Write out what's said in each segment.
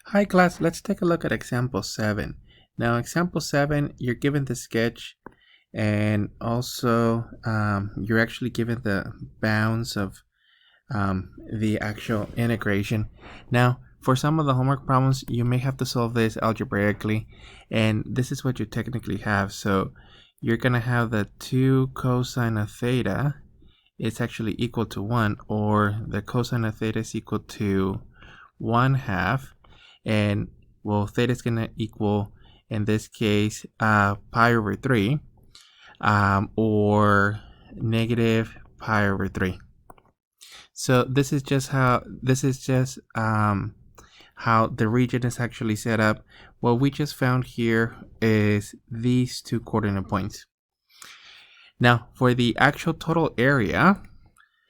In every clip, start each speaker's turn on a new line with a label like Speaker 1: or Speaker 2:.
Speaker 1: Hi class, let's take a look at example 7. Now example 7, you're given the sketch and also you're actually given the bounds of the actual integration. Now for some of the homework problems, you may have to solve this algebraically, and this is what you technically have. So you're going to have the 2 cosine of theta is actually equal to 1, or the cosine of theta is equal to 1/2, and well, theta is going to equal, in this case, pi over 3, or negative pi over 3. So this is just how how the region is actually set up. What we just found here is these two coordinate points. Now for the actual total area,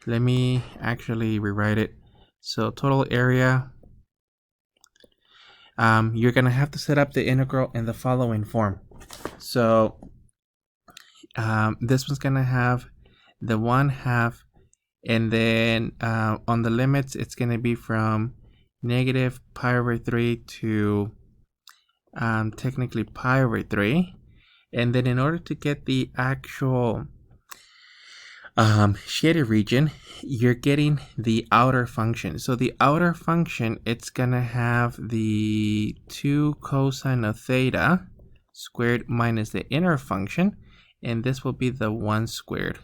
Speaker 1: let me actually rewrite it. So total area, you're gonna have to set up the integral in the following form. So this one's gonna have the 1/2, and then on the limits it's gonna be from negative pi over 3 to technically pi over 3. And then in order to get the actual shaded region, you're getting the outer function. So the outer function, it's gonna have the 2 cosine of theta squared minus the inner function, and this will be the 1 squared.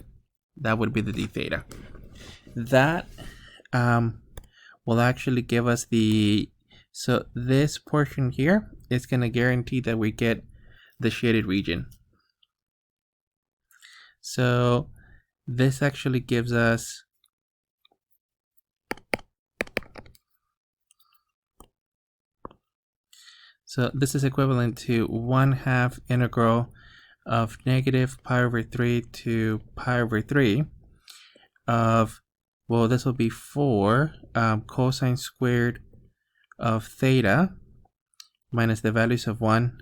Speaker 1: That would be the d theta. That will actually give us the, so this portion here is going to guarantee that we get the shaded region. So this actually gives us so this is equivalent to 1/2 integral of negative pi over 3 to pi over 3 of, well, this will be 4 cosine squared of theta minus the values of 1,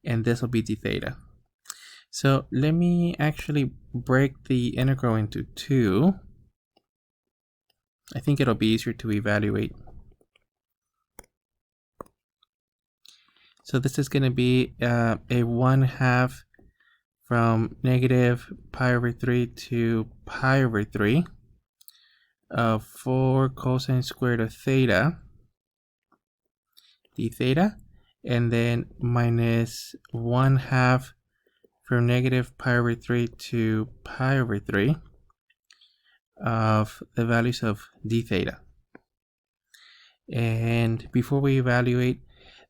Speaker 1: and this will be d theta. So let me actually break the integral into 2. I think it'll be easier to evaluate. So this is going to be a 1/2 from negative pi over 3 to pi over 3 of 4 cosine squared of theta d theta, and then minus 1/2 from negative pi over 3 to pi over 3 of the values of d theta. And before we evaluate,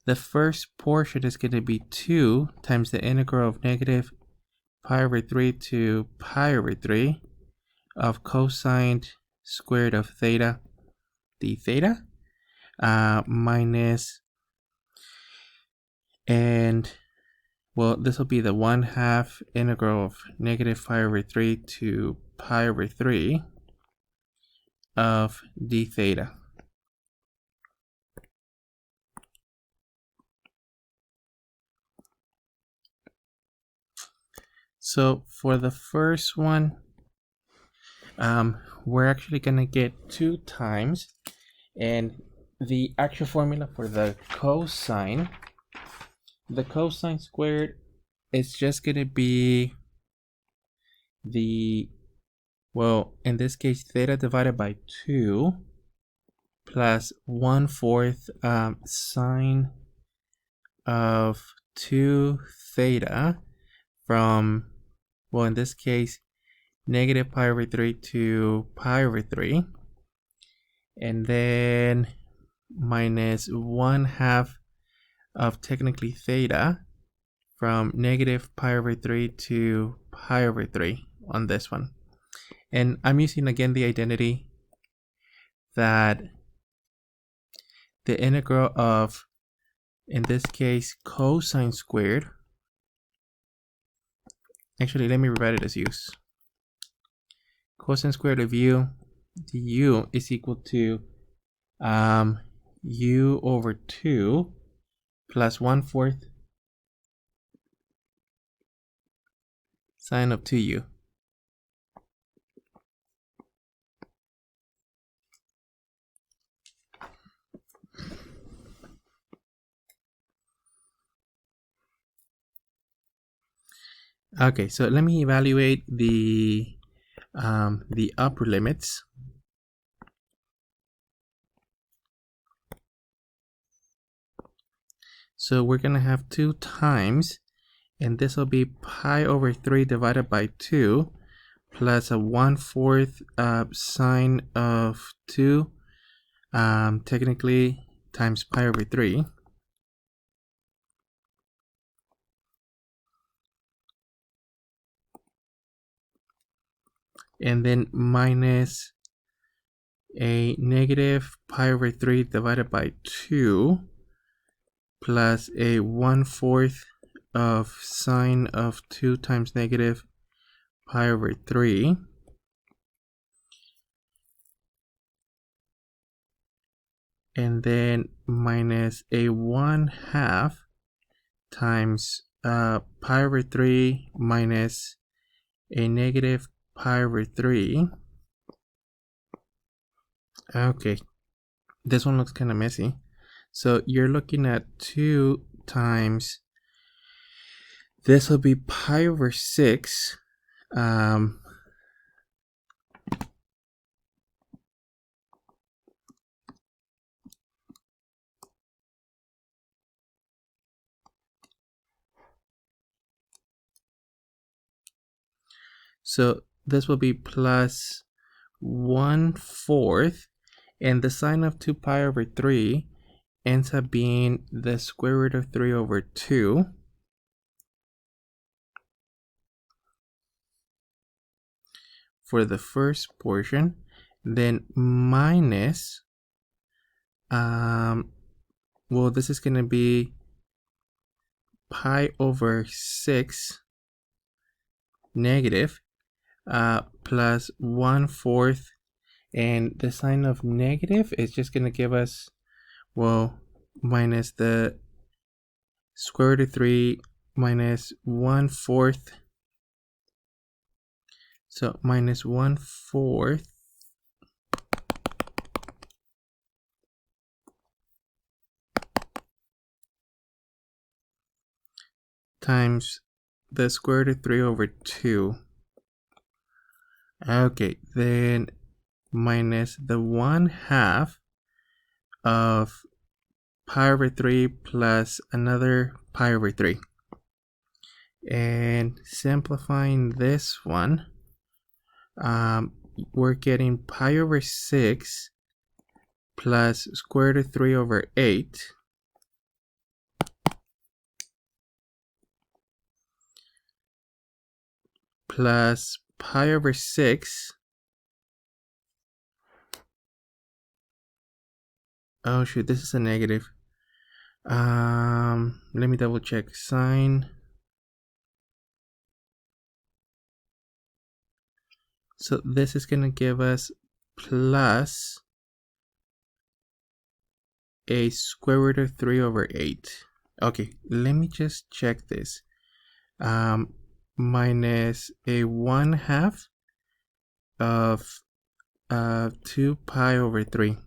Speaker 1: the first portion is going to be 2 times the integral of negative pi over 3 to pi over 3 of cosine squared of theta d theta minus, and well, this will be the 1/2 integral of negative pi over 3 to pi over 3 of d theta. So for the first one, we're actually going to get 2 times, and the actual formula for the cosine squared is just going to be the, well, in this case, theta divided by 2 plus 1/4 sine of 2 theta from, well, in this case, negative pi over 3 to pi over 3, and then minus 1/2 of technically theta from negative pi over 3 to pi over 3 on this one. And I'm using again the identity that the integral of, in this case, cosine squared, actually let me rewrite it as u's. Cosine squared of u du is equal to u over 2 plus 1/4 sine of 2u. Okay, so let me evaluate the upper limits. So we're gonna have 2 times, and this will be pi over 3 divided by 2 plus a 1/4 sine of 2, technically times pi over 3. And then minus a negative pi over 3 divided by 2 plus a 1/4 of sine of 2 times negative pi over 3. And then minus a 1/2 times pi over 3 minus a negative pi over 3. Okay, this one looks kind of messy. So you're looking at 2 times, this will be pi over 6. So this will be plus 1/4, and the sine of 2 pi over 3 ends up being the square root of 3 over 2. For the first portion, then minus, well, this is going to be pi over 6 negative, plus 1/4, and the sign of negative is just going to give us, well, minus the square root of 3 minus 1/4. So minus 1/4 times the square root of 3 over 2. Okay, then minus the 1/2 of pi over 3 plus another pi over 3. And simplifying this one, we're getting pi over 6 plus square root of 3 over 8 plus pi over 6. Oh shoot, this is a negative. Let me double check. Sine. So this is going to give us plus a square root of 3 over 8. Okay, let me just check this. Minus a 1/2 of 2 pi over 3.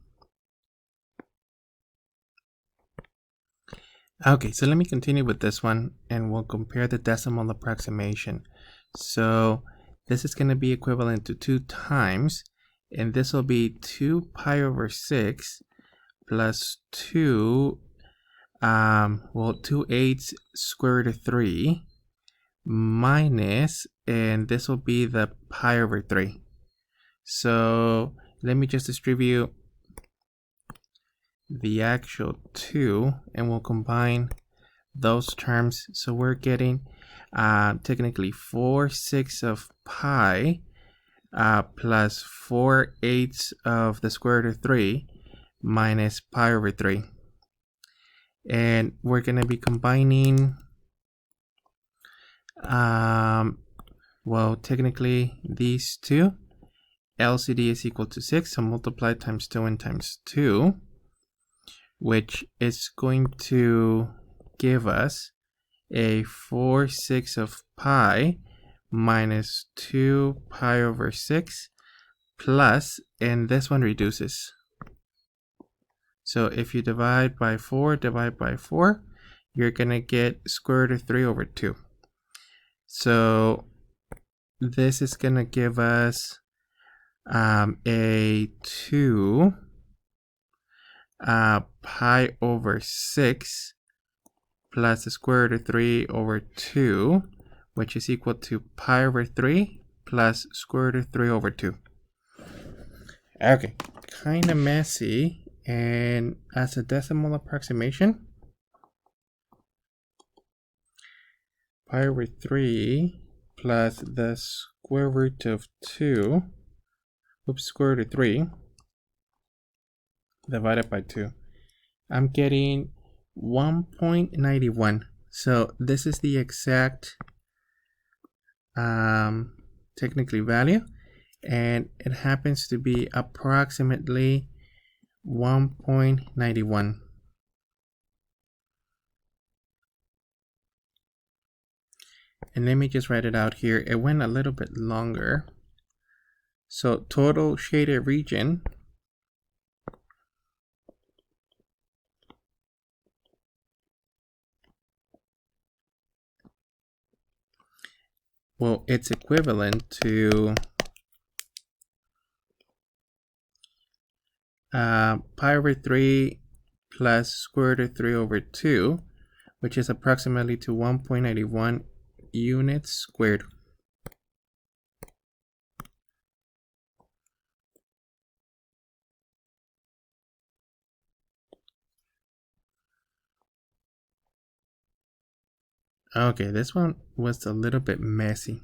Speaker 1: Okay, so let me continue with this one, and we'll compare the decimal approximation. So this is going to be equivalent to 2 times, and this will be 2 pi over 6 plus 2, 2/8 square root of 3 minus, and this will be the pi over 3. So let me just distribute the actual 2, and we'll combine those terms. So we're getting technically 4/6 of pi plus 4/8 of the square root of 3 minus pi over 3. And we're going to be combining, well, technically these two. LCD is equal to 6, so multiply times 2 and times 2, which is going to give us a 4/6 of pi minus 2 pi over 6 plus, and this one reduces. So if you divide by 4, you're going to get square root of 3 over 2. So this is going to give us a 2 pi over 6 plus the square root of 3 over 2, which is equal to pi over 3 plus square root of 3 over 2. Okay, kind of messy. And as a decimal approximation, pi over 3 plus the square root of 2, square root of 3, divided by 2. I'm getting 1.91. So this is the exact technically value, and it happens to be approximately 1.91. And let me just write it out here. It went a little bit longer. So total shaded region well, it's equivalent to pi over 3 plus square root of 3 over 2, which is approximately to 1.91 units squared. Okay, this one was a little bit messy.